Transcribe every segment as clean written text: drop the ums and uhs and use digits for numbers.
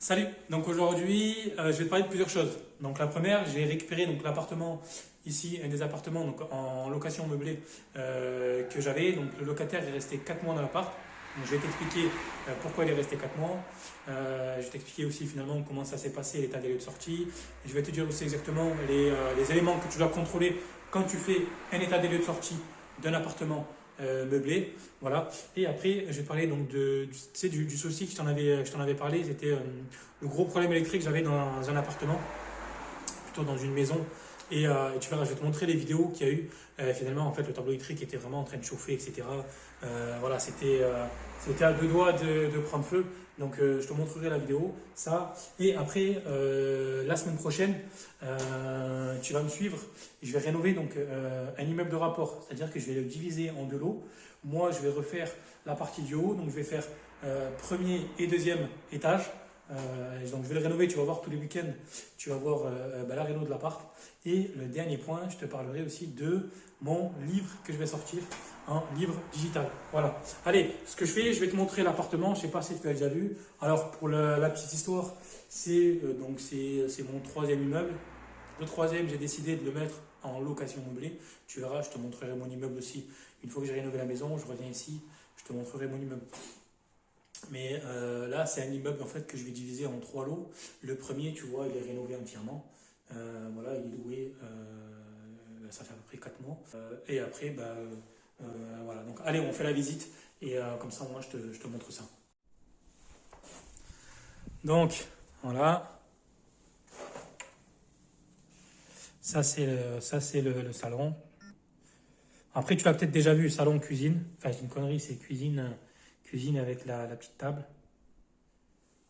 Salut, donc aujourd'hui je vais te parler de plusieurs choses. Donc la première, j'ai récupéré donc l'appartement ici, un des appartements donc, en location meublée que j'avais. Donc le locataire est resté 4 mois dans l'appart. Donc je vais t'expliquer pourquoi il est resté 4 mois. Je vais t'expliquer aussi finalement comment ça s'est passé, l'état des lieux de sortie. Et je vais te dire aussi exactement les éléments que tu dois contrôler quand tu fais un état des lieux de sortie d'un appartement meublé. Voilà. Et après, je vais parler donc tu sais, du souci que je t'en avais parlé. C'était le gros problème électrique que j'avais dans un appartement, plutôt dans une maison. Et tu verras, je vais te montrer les vidéos qu'il y a eu. Finalement, en fait, le tableau électrique était vraiment en train de chauffer, etc. Voilà, c'était à deux doigts de prendre feu. Donc, je te montrerai la vidéo, ça. Et après, la semaine prochaine, tu vas me suivre. Je vais rénover donc un immeuble de rapport, c'est-à-dire que je vais le diviser en deux lots. Moi, je vais refaire la partie du haut, donc je vais faire premier et deuxième étage. Donc je vais le rénover, tu vas voir tous les week-ends, tu vas voir la réno de l'appart. Et le dernier point, je te parlerai aussi de mon livre que je vais sortir, un livre digital. Voilà. Allez, ce que je fais, je vais te montrer l'appartement, je ne sais pas si tu l'as déjà vu. Alors pour la petite histoire, c'est mon troisième immeuble. Le troisième, j'ai décidé de le mettre en location meublée. Tu verras, je te montrerai mon immeuble aussi. Une fois que j'ai rénové la maison, je reviens ici, je te montrerai mon immeuble. Mais là, c'est un immeuble en fait que je vais diviser en trois lots. Le premier, tu vois, il est rénové entièrement. Voilà, il est loué, ça fait à peu près 4 mois. Et après, voilà. Donc, allez, on fait la visite et comme ça, moi, je te montre ça. Donc, voilà. Ça, c'est le salon. Après, tu l'as peut-être déjà vu, salon, cuisine. Enfin, c'est une connerie, c'est cuisine avec la petite table.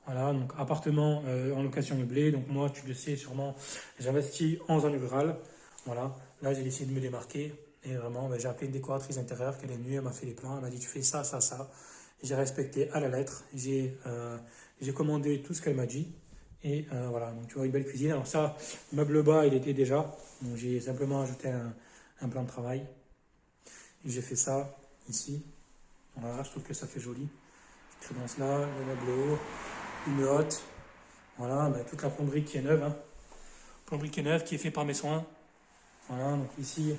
Voilà, donc appartement en location meublée. Donc moi, tu le sais sûrement, j'investis en zone rurale. Voilà, là j'ai décidé de me démarquer. Et vraiment, j'ai appelé une décoratrice intérieure qu'elle est venue, elle m'a fait les plans, elle m'a dit tu fais ça, ça, ça. J'ai respecté à la lettre. J'ai commandé tout ce qu'elle m'a dit. Et voilà, donc tu vois une belle cuisine. Alors ça, le meuble bas, il était déjà. Donc j'ai simplement ajouté un plan de travail. Et j'ai fait ça ici. Voilà, je trouve que ça fait joli. Cette crédence-là, le meuble haut, une hotte. Voilà, toute la plomberie qui est neuve. Hein. Plomberie qui est neuve, qui est faite par mes soins. Voilà, donc ici,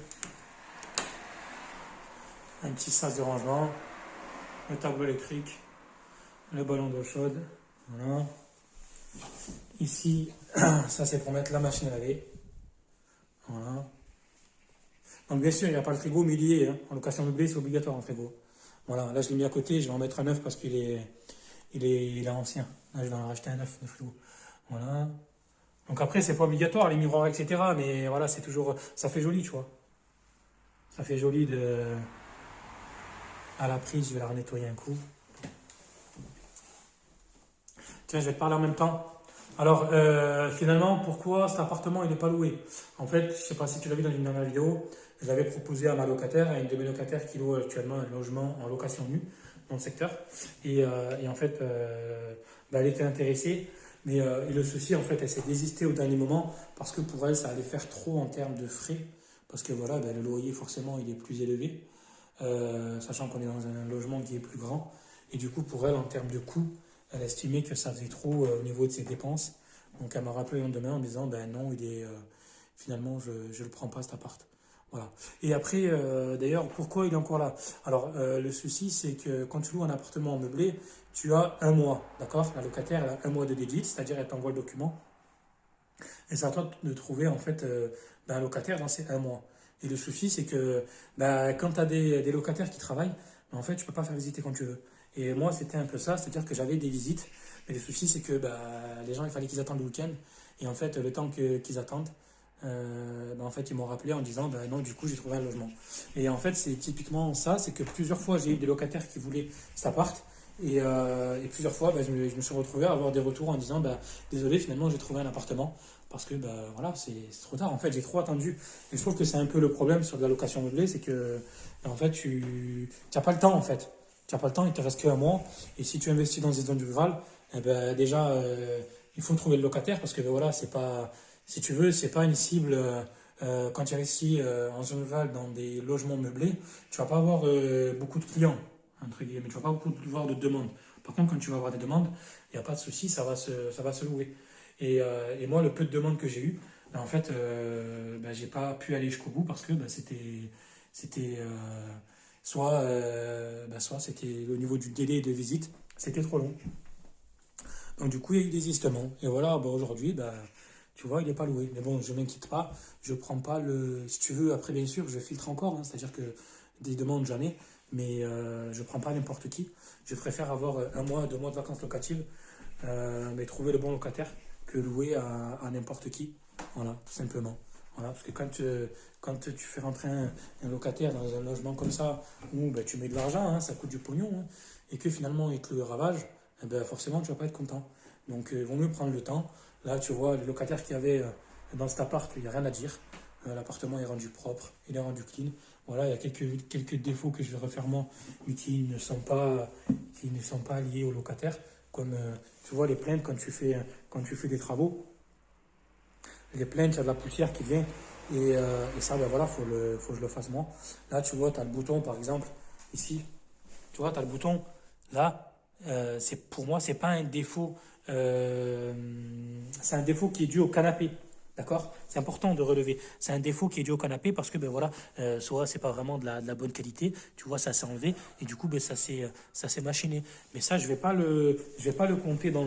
un petit sas de rangement. Le tableau électrique. Le ballon d'eau chaude. Voilà. Ici, ça c'est pour mettre la machine à laver. Voilà. Donc bien sûr, il n'y a pas le frigo, mais il y est. Hein. En location meublée, c'est obligatoire un frigo. Voilà, là je l'ai mis à côté, je vais en mettre un neuf parce qu'il est ancien. Là, je vais en racheter un neuf de frigo. Voilà. Donc après, c'est pas obligatoire, les miroirs, etc. Mais voilà, c'est toujours. Ça fait joli, tu vois. Ça fait joli à la prise, je vais la nettoyer un coup. Tiens, je vais te parler en même temps. Alors, finalement, pourquoi cet appartement il n'est pas loué? En fait, je ne sais pas si tu l'as vu dans une dernière vidéo, je l'avais proposé à ma locataire, à une de mes locataires qui loue actuellement un logement en location nue dans le secteur. Et en fait, elle était intéressée. Mais et le souci, en fait, elle s'est désistée au dernier moment parce que pour elle, ça allait faire trop en termes de frais. Parce que voilà, le loyer, forcément, il est plus élevé, sachant qu'on est dans un logement qui est plus grand. Et du coup, pour elle, en termes de coût, elle estimait que ça faisait trop au niveau de ses dépenses. Donc elle m'a rappelé le lendemain en me disant, ben non, finalement, je ne le prends pas cet appart. Voilà. Et après, d'ailleurs, pourquoi il est encore là? Alors, le souci, c'est que quand tu loues un appartement meublé, tu as un mois, d'accord? La locataire, elle a un mois de dégit, c'est-à-dire elle t'envoie le document. Et c'est à toi de trouver, en fait, un locataire dans ces un mois. Et le souci, c'est que quand tu as des locataires qui travaillent, en fait, tu peux pas faire visiter quand tu veux. Et moi, c'était un peu ça, c'est-à-dire que j'avais des visites. Mais le souci, c'est que les gens, il fallait qu'ils attendent le week-end. Et en fait, le temps qu'ils attendent, en fait, ils m'ont rappelé en disant, non, du coup, j'ai trouvé un logement. Et en fait, c'est typiquement ça, c'est que plusieurs fois, j'ai eu des locataires qui voulaient cet appart. Et plusieurs fois, je me suis retrouvé à avoir des retours en disant, désolé, finalement, j'ai trouvé un appartement. Parce que voilà, c'est trop tard. En fait, j'ai trop attendu. Et je trouve que c'est un peu le problème sur de la location meublée, c'est que en fait, tu n'as pas le temps en fait. Tu n'as pas le temps, il te reste qu'un mois. Et si tu investis dans des zones rurales, déjà, il faut trouver le locataire parce que voilà, c'est pas, si tu veux, c'est pas une cible. Quand tu investis en zone rurale dans des logements meublés, tu vas pas avoir beaucoup de clients, entre guillemets. Tu vas pas beaucoup avoir de demandes. Par contre, quand tu vas avoir des demandes, il n'y a pas de souci, ça va se louer. Et moi, le peu de demandes que j'ai eu, ben, en fait, j'ai pas pu aller jusqu'au bout parce que c'était soit c'était au niveau du délai de visite, c'était trop long. Donc du coup, il y a eu des désistements. Et voilà, aujourd'hui, tu vois, il n'est pas loué. Mais bon, je ne m'inquiète pas. Je prends pas le. Si tu veux, après, bien sûr, je filtre encore. Hein. C'est-à-dire que des demandes, j'en ai. Mais je ne prends pas n'importe qui. Je préfère avoir un mois, 2 mois de vacances locatives, mais trouver le bon locataire que louer à n'importe qui. Voilà, tout simplement. Voilà, parce que quand tu fais rentrer un locataire dans un logement comme ça, où tu mets de l'argent, hein, ça coûte du pognon, hein, et que finalement il te le ravage, eh ben, forcément tu vas pas être content. Donc il vaut mieux prendre le temps. Là, tu vois, le locataire qu'il y avait dans cet appart, il n'y a rien à dire. L'appartement est rendu propre, il est rendu clean. Voilà, il y a quelques défauts que je vais refaire moi, mais qui ne sont pas liés au locataire. Comme tu vois les plaintes quand tu fais des travaux, les plaintes, il y a de la poussière qui vient. Et ça, voilà, faut que je le fasse moi. Là, tu vois, tu as le bouton, par exemple, ici. Tu vois, tu as le bouton. Là, pour moi, c'est pas un défaut. C'est un défaut qui est dû au canapé. D'accord? C'est important de relever. C'est un défaut qui est dû au canapé parce que voilà, soit c'est pas vraiment de la bonne qualité. Tu vois, ça s'est enlevé et du coup, ça s'est machiné. Mais ça, je vais pas le compter dans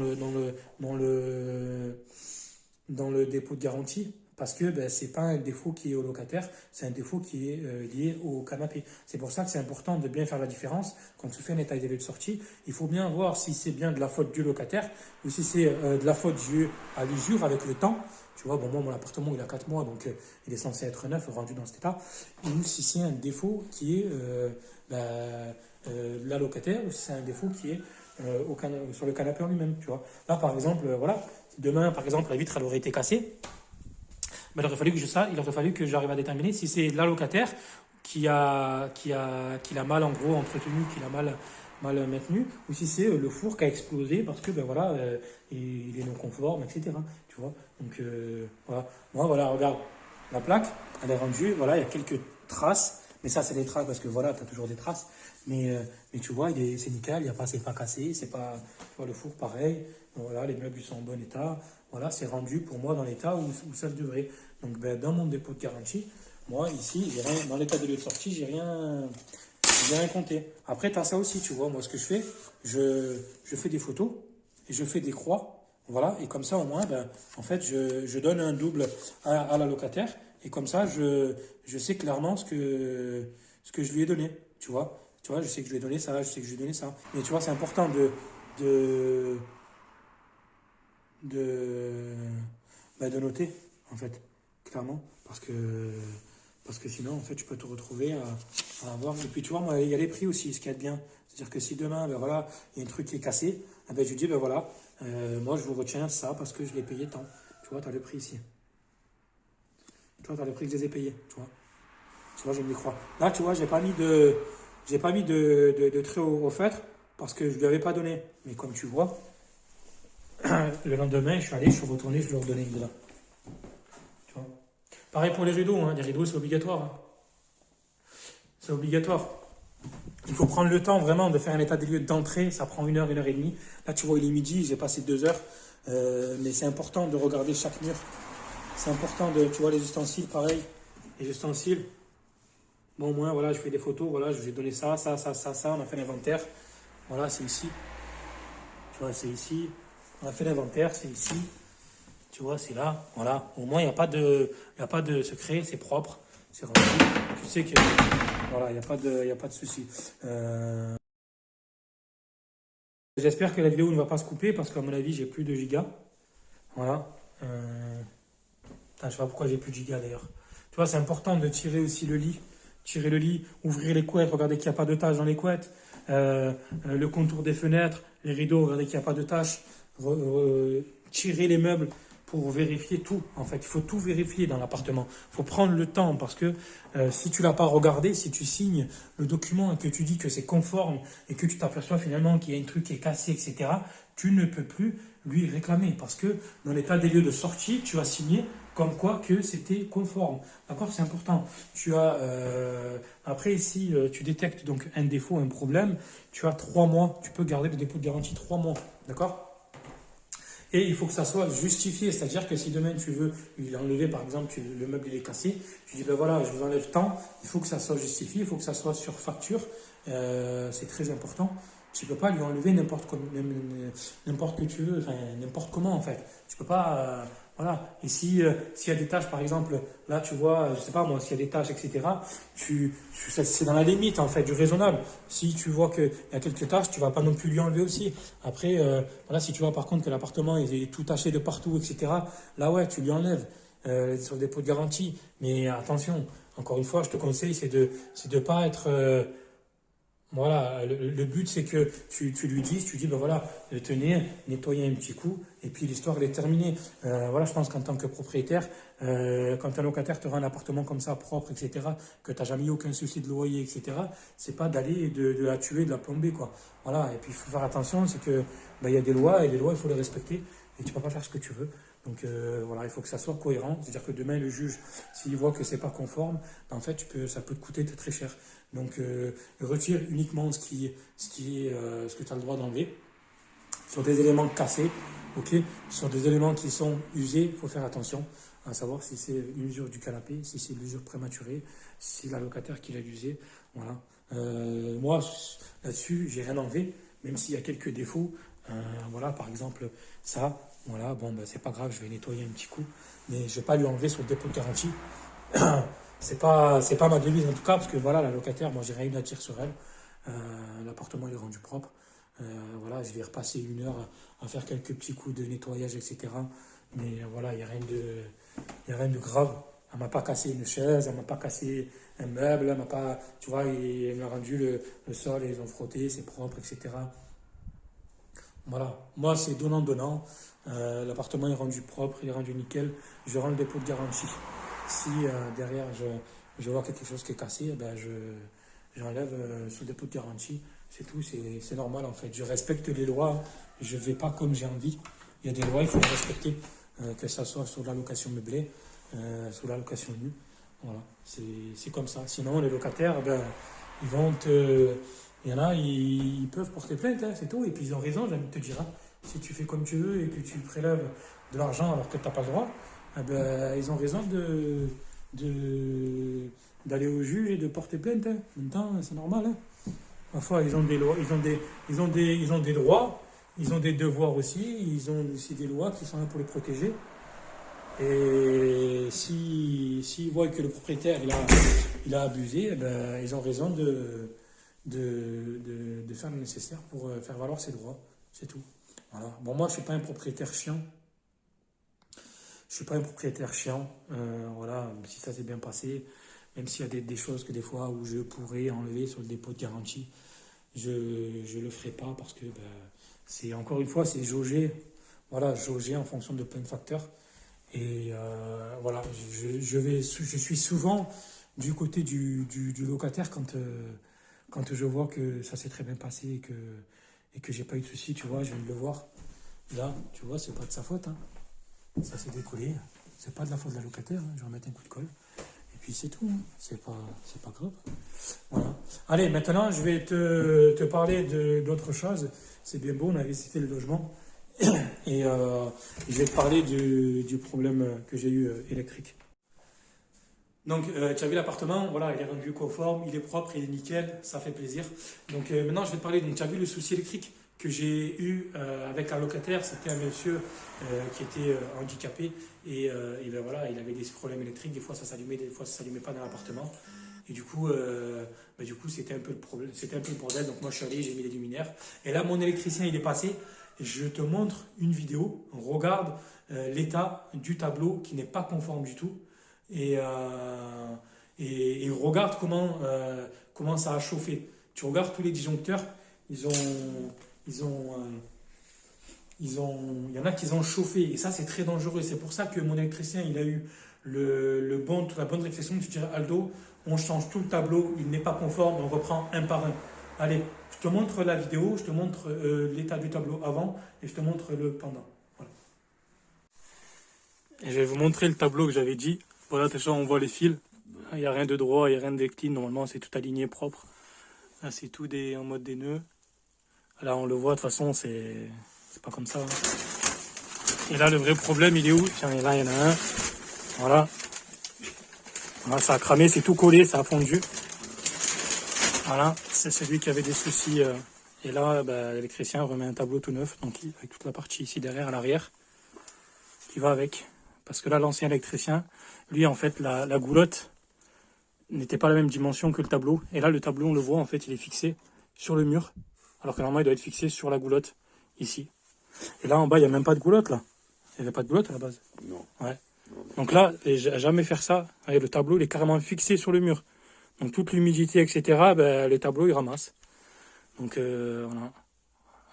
le dépôt de garantie parce que c'est pas un défaut qui est au locataire, c'est un défaut qui est lié au canapé. C'est pour ça que c'est important de bien faire la différence. Quand tu fais un état des lieux de sortie, il faut bien voir si c'est bien de la faute du locataire ou si c'est de la faute due à l'usure avec le temps. Tu vois, bon, moi, mon appartement, il a 4 mois, donc il est censé être neuf, rendu dans cet état. Ou si c'est un défaut qui est la locataire, ou si c'est un défaut qui est sur le canapé en lui-même, tu vois. Là, par exemple, voilà, si demain, par exemple, la vitre, elle aurait été cassée, il aurait fallu il aurait fallu que j'arrive à déterminer si c'est la locataire qui l'a mal, en gros, entretenu, qui l'a mal maintenu, ou si c'est le four qui a explosé parce que, voilà, il est non conforme, etc. Tu vois. Donc, voilà. Moi, voilà, regarde, la plaque, elle est rendue, voilà, il y a quelques traces, mais ça, c'est des traces parce que, voilà, tu as toujours des traces. Mais tu vois, c'est nickel, c'est pas cassé, c'est pas, tu vois, le four pareil, voilà, les meubles ils sont en bon état, voilà, c'est rendu pour moi dans l'état où ça devrait. Donc dans mon dépôt de garantie, moi ici, dans l'état de lieu de sortie, j'ai rien compté. Après, tu as ça aussi, tu vois, moi ce que je fais, je fais des photos et je fais des croix, voilà, et comme ça au moins, en fait, je donne un double à la locataire et comme ça, je sais clairement ce que je lui ai donné, tu vois. Tu vois, je sais que je lui ai donné ça, je sais que je lui ai donné ça. Mais tu vois, c'est important de, de, de noter, en fait, clairement. Parce que sinon, en fait, tu peux te retrouver à avoir. Et puis, tu vois, moi, il y a les prix aussi, ce qui est bien. C'est-à-dire que si demain, voilà, il y a un truc qui est cassé, je lui dis, voilà, moi, je vous retiens ça parce que je l'ai payé tant. Tu vois, tu as le prix ici. Tu vois, tu as le prix que je les ai payés, tu vois. Tu vois, j'ai mis des croix. Là, tu vois, j'ai pas mis de trait au feutre parce que je lui avais pas donné. Mais comme tu vois, le lendemain, je suis retourné, je lui ai redonné une dedans. Tu vois. Pareil pour les rideaux, hein. Les rideaux, c'est obligatoire. Hein. C'est obligatoire. Il faut prendre le temps vraiment de faire un état des lieux d'entrée. Ça prend 1 heure et demie. Là, tu vois, il est midi, j'ai passé 2 heures. Mais c'est important de regarder chaque mur. C'est important tu vois, les ustensiles, pareil. Les ustensiles. Bon, au moins, voilà, je fais des photos. Voilà, je vous ai donné ça. On a fait l'inventaire. Voilà, c'est ici. Tu vois, c'est ici. On a fait l'inventaire, c'est ici. Tu vois, c'est là. Voilà. Au moins, il n'y a pas de secret. C'est propre. C'est rendu. Tu sais que. Voilà, il n'y a pas de souci. J'espère que la vidéo ne va pas se couper parce qu'à mon avis, j'ai plus de gigas. Voilà. Je sais pas pourquoi j'ai plus de gigas d'ailleurs. Tu vois, c'est important de tirer aussi le lit. Tirer le lit, ouvrir les couettes, regarder qu'il n'y a pas de taches dans les couettes. Le contour des fenêtres, les rideaux, regarder qu'il n'y a pas de taches. Tirer les meubles pour vérifier tout. En fait, il faut tout vérifier dans l'appartement. Il faut prendre le temps parce que si tu l'as pas regardé, si tu signes le document et que tu dis que c'est conforme et que tu t'aperçois finalement qu'il y a un truc qui est cassé, etc., tu ne peux plus lui réclamer parce que dans l'état des lieux de sortie, tu as signé comme quoi que c'était conforme. D'accord? C'est important. Tu as, après, si tu détectes donc un défaut, un problème, tu as 3 mois. Tu peux garder le dépôt de garantie 3 mois. D'accord? Et il faut que ça soit justifié, c'est-à-dire que si demain tu veux lui enlever, par exemple, le meuble il est cassé, tu dis ben voilà, je vous enlève tant, il faut que ça soit justifié, il faut que ça soit sur facture, c'est très important. Tu ne peux pas lui enlever n'importe que tu veux, enfin, n'importe comment en fait. Tu peux pas, voilà. Et si s'il y a des tâches, par exemple, là tu vois, je sais pas moi, s'il y a des tâches, etc. C'est dans la limite en fait du raisonnable. Si tu vois qu'il y a quelques tâches, tu vas pas non plus lui enlever aussi. Après, voilà, si tu vois par contre que l'appartement est tout taché de partout, etc. Là ouais, tu lui enlèves sur le dépôt de garantie. Mais attention, encore une fois, je te conseille, c'est de pas être voilà, le but c'est que tu lui dises, tu dis, ben voilà, tenez, nettoyez un petit coup, et puis l'histoire elle est terminée. Voilà, je pense qu'en tant que propriétaire, quand un locataire te rend un appartement comme ça, propre, etc., que tu n'as jamais eu aucun souci de loyer, etc., c'est pas d'aller et de la tuer, de la plomber, quoi. Voilà, et puis il faut faire attention, c'est que ben, y a des lois, et les lois, il faut les respecter, et tu ne peux pas faire ce que tu veux. Donc voilà, il faut que ça soit cohérent, c'est-à-dire que demain le juge, s'il voit que c'est pas conforme, ben, en fait, ça peut te coûter très cher. Donc, retire uniquement ce que tu as le droit d'enlever. Sur des éléments cassés, ok. Sur des éléments qui sont usés, il faut faire attention à savoir si c'est une usure du canapé, si c'est l'usure prématurée, si c'est la locataire qui l'a usé. Voilà. Moi, là-dessus, j'ai rien enlevé, même s'il y a quelques défauts. Voilà, par exemple, ça, voilà, bon, ben, c'est pas grave, je vais nettoyer un petit coup, mais je vais pas lui enlever sur le dépôt de garantie. C'est pas ma devise en tout cas, parce que voilà, la locataire, moi j'ai rien eu à dire sur elle. L'appartement il est rendu propre. Voilà, je vais repasser 1 heure à faire quelques petits coups de nettoyage, etc. Mais voilà, il n'y a rien de grave. Elle m'a pas cassé une chaise, elle m'a pas cassé un meuble, elle m'a pas, tu vois, elle m'a rendu le sol, ils ont frotté, c'est propre, etc. Voilà, moi c'est donnant-donnant. L'appartement est rendu propre, il est rendu nickel. Je rends le dépôt de garantie. Si derrière je vois quelque chose qui est cassé, eh ben j'enlève sur le dépôt de garantie. C'est tout, c'est normal en fait. Je respecte les lois, je ne vais pas comme j'ai envie. Il y a des lois, il faut les respecter, que ça soit sur la location meublée, sur la location nue. Voilà, c'est comme ça. Sinon, les locataires, ben, ils vont te. Il y en a, ils peuvent porter plainte, hein, c'est tout. Et puis ils ont raison, j'ai envie de te dire. Hein. Si tu fais comme tu veux et que tu prélèves de l'argent alors que tu n'as pas le droit, eh ben, ils ont raison d'aller au juge et de porter plainte. Hein. En même temps, c'est normal. Hein. Parfois, ils ont des lois, ils ont des droits, ils ont des devoirs aussi, ils ont aussi des lois qui sont là pour les protéger. Et s'ils voient que le propriétaire il a abusé, eh ben, ils ont raison de faire le nécessaire pour faire valoir ses droits. C'est tout. Voilà. Bon, moi, je ne suis pas un propriétaire chiant. Je suis pas un propriétaire chiant. Voilà, si ça s'est bien passé, même s'il y a des choses que des fois où je pourrais enlever sur le dépôt de garantie, je le ferai pas parce que ben, c'est encore une fois, c'est jauger. Voilà, jauger en fonction de plein de facteurs. Et voilà, je suis souvent du côté du locataire quand je vois que ça s'est très bien passé et que j'ai pas eu de soucis, tu vois, je viens de le voir. Là, tu vois, c'est pas de sa faute. Hein. Ça s'est décollé. C'est pas de la faute de la locataire. Hein. Je vais remettre un coup de colle. Et puis c'est tout. Hein. C'est pas grave. Voilà. Allez, maintenant, je vais te parler d'autre chose. C'est bien beau, on avait cité le logement. Et je vais te parler du problème que j'ai eu électrique. Donc, tu as vu l'appartement, voilà, il est rendu conforme, il est propre, il est nickel, ça fait plaisir. Donc, maintenant, je vais te parler, donc, tu as vu le souci électrique que j'ai eu avec un locataire, c'était un monsieur qui était handicapé et ben voilà, il avait des problèmes électriques, des fois ça s'allumait, des fois ça s'allumait pas dans l'appartement. Et du coup, c'était un peu le problème, c'était un peu le bordel. Donc moi je suis allé, j'ai mis les luminaires. Et là, mon électricien il est passé. Je te montre une vidéo. Regarde l'état du tableau qui n'est pas conforme du tout. Et, regarde comment ça a chauffé. Tu regardes tous les disjoncteurs, il y en a qui ont chauffé. Et ça, c'est très dangereux. C'est pour ça que mon électricien, il a eu la bonne réflexion. Tu dirais, Aldo, on change tout le tableau, il n'est pas conforme, on reprend un par un. Allez, je te montre la vidéo, je te montre l'état du tableau avant et je te montre le pendant. Voilà. Et je vais vous montrer le tableau que j'avais dit. Voilà, déjà on voit les fils. Il n'y a rien de droit, il n'y a rien de décline. Normalement, c'est tout aligné propre. Là, c'est tout en mode des nœuds. Là, on le voit, de toute façon, c'est pas comme ça. Hein. Et là, le vrai problème, il est où? Tiens, là, il y en a un. Voilà. Voilà, ça a cramé, c'est tout collé, ça a fondu. Voilà, c'est celui qui avait des soucis. Et là, l'électricien remet un tableau tout neuf, donc avec toute la partie ici derrière, à l'arrière, qui va avec. Parce que là, l'ancien électricien, lui, en fait, la goulotte n'était pas la même dimension que le tableau. Et là, le tableau, on le voit, en fait, il est fixé sur le mur. Alors que normalement, il doit être fixé sur la goulotte, ici. Et là, en bas, il n'y a même pas de goulotte, là. Il n'y avait pas de goulotte à la base. Non. Ouais. Donc là, jamais faire ça. Le tableau, il est carrément fixé sur le mur. Donc toute l'humidité, etc., le tableau, il ramasse. Donc voilà.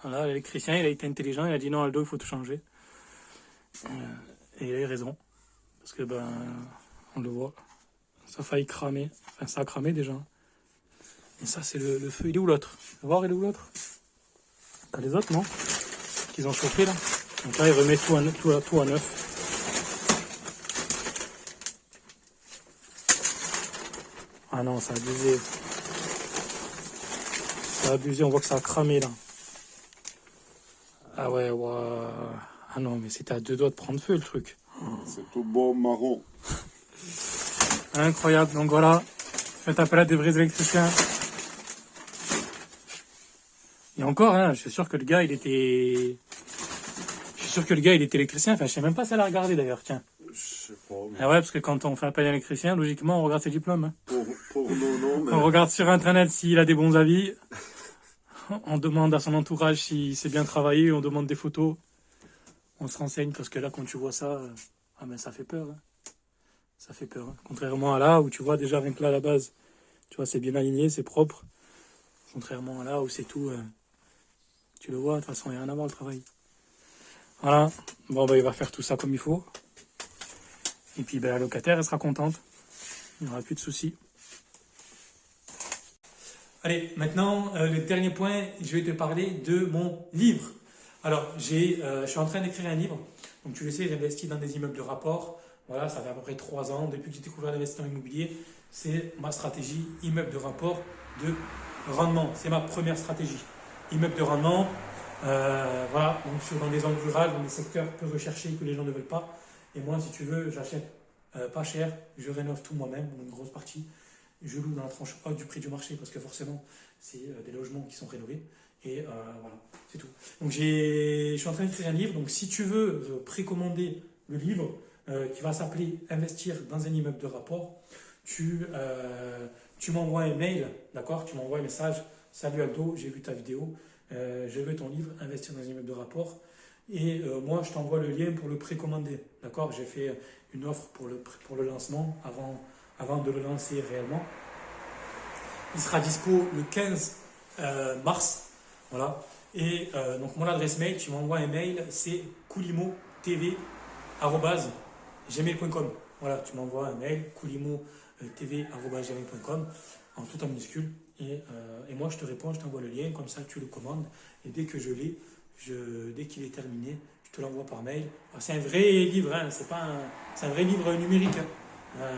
Voilà, l'électricien, il a été intelligent, il a dit non, Aldo, il faut tout changer. Et il a eu raison. Parce que, on le voit, ça a failli cramer. Enfin, ça a cramé déjà. Et ça, c'est le feu. Il est où l'autre? Tu vas voir, il est où l'autre? T'as les autres, non? Qu'ils ont chauffé, là. Donc là, il remet tout à neuf. Ah non, ça a abusé. Ça a abusé, on voit que ça a cramé, là. Ah ouais, ouais. Ah non, mais c'était à 2 doigts de prendre feu, le truc. C'est tout beau marron. Incroyable, donc voilà. Faites appel à des vrais électriciens. Et encore, hein, je suis sûr que le gars, il était électricien. Enfin, je sais même pas si elle a regardé, d'ailleurs, tiens. Je sais pas. Mais... Ah ouais, parce que quand on fait appel à un électricien, logiquement, on regarde ses diplômes. Hein. Pour non, mais... On regarde sur Internet s'il a des bons avis. On demande à son entourage s'il sait bien travailler. On demande des photos. On se renseigne parce que là, quand tu vois ça, ça fait peur. Hein. Ça fait peur. Hein. Contrairement à là, où tu vois déjà rien que là, à la base, tu vois, c'est bien aligné, c'est propre. Contrairement à là, où c'est tout... tu le vois, de toute façon, il n'y a rien à voir, le travail. Voilà. Bon, il va faire tout ça comme il faut. Et puis, la locataire, elle sera contente. Il n'y aura plus de soucis. Allez, maintenant, le dernier point, je vais te parler de mon livre. Alors, je suis en train d'écrire un livre. Donc, tu le sais, j'investis dans des immeubles de rapport. Voilà, ça fait à peu près 3 ans. Depuis que j'ai découvert l'investissement immobilier, c'est ma stratégie immeuble de rapport de rendement. C'est ma première stratégie. Immeuble de rendement, voilà, donc dans des zones rurales, dans des secteurs peu recherchés que les gens ne veulent pas. Et moi, si tu veux, j'achète pas cher, je rénove tout moi-même, une grosse partie. Je loue dans la tranche haute du prix du marché parce que forcément, c'est des logements qui sont rénovés. Et voilà, c'est tout. Donc je suis en train d'écrire un livre. Donc si tu veux précommander le livre qui va s'appeler Investir dans un immeuble de rapport, tu m'envoies un mail, d'accord? Tu m'envoies un message. Salut Aldo, j'ai vu ta vidéo. Je veux ton livre Investir dans un immeuble de rapport. Et moi, je t'envoie le lien pour le précommander. D'accord? J'ai fait une offre pour le lancement avant de le lancer réellement. Il sera dispo le 15 mars. Voilà. Et donc mon adresse mail, tu m'envoies un mail, c'est koulimotv@gmail.com. Voilà, tu m'envoies un mail, koulimotv@gmail.com en tout en minuscule. Et moi je te réponds, je t'envoie le lien, comme ça tu le commandes. Et dès que je l'ai, dès qu'il est terminé, je te l'envoie par mail. Alors, c'est un vrai livre, hein, c'est un vrai livre numérique. Hein.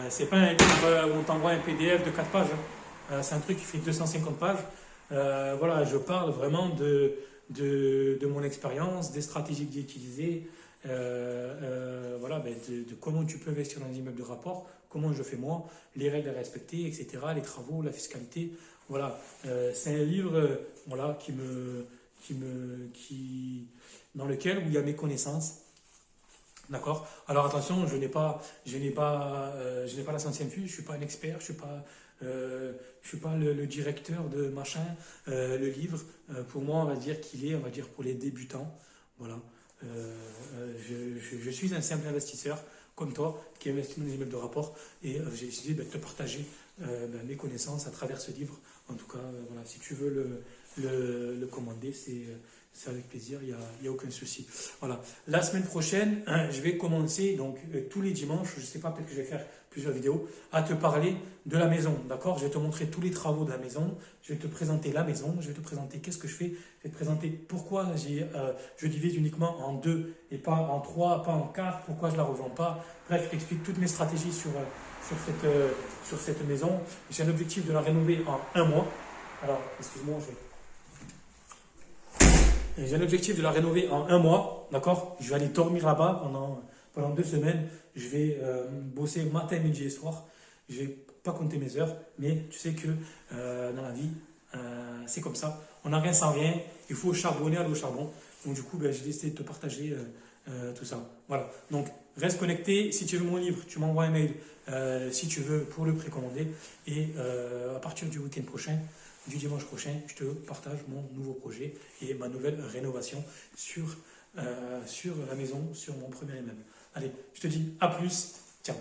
C'est pas un livre où on t'envoie un PDF de 4 pages. Hein. C'est un truc qui fait 250 pages. Voilà, je parle vraiment de mon expérience, des stratégies que j'ai utilisées, voilà, de comment tu peux investir dans les immeubles de rapport, comment je fais moi, les règles à respecter, etc., les travaux, la fiscalité. Voilà, c'est un livre voilà, dans lequel où il y a mes connaissances. D'accord. Alors attention, je n'ai pas la science infuse, je suis pas un expert, je suis pas le directeur de machin. Le livre, pour moi, on va dire pour les débutants. Voilà. Je suis un simple investisseur comme toi qui investit dans les immeubles de rapport et j'ai décidé de te partager mes connaissances à travers ce livre. En tout cas, voilà, si tu veux le commander, c'est avec plaisir, il y a aucun souci. Voilà. La semaine prochaine, je vais commencer donc tous les dimanches. Je ne sais pas, peut-être que je vais faire plusieurs vidéos, à te parler de la maison, d'accord? Je vais te montrer tous les travaux de la maison, je vais te présenter la maison, je vais te présenter qu'est-ce que je fais, je vais te présenter pourquoi je divise uniquement en 2 et pas en 3, pas en 4, pourquoi je ne la revends pas. Bref, je t'explique toutes mes stratégies sur cette maison. J'ai un objectif de la rénover en 1 mois. Alors, excuse-moi, j'ai un objectif de la rénover en 1 mois, d'accord? Je vais aller dormir là-bas pendant 2 semaines. Je vais bosser matin, midi et soir. Je vais pas compter mes heures, mais tu sais que dans la vie, c'est comme ça. On n'a rien sans rien. Il faut charbonner, aller au charbon. Donc du coup, ben, j'ai décidé de te partager tout ça. Voilà. Donc reste connecté. Si tu veux mon livre, tu m'envoies un mail si tu veux pour le précommander. Et à partir du week-end prochain, du dimanche prochain, je te partage mon nouveau projet et ma nouvelle rénovation sur la maison, sur mon premier immeuble. Allez, je te dis à plus. Ciao.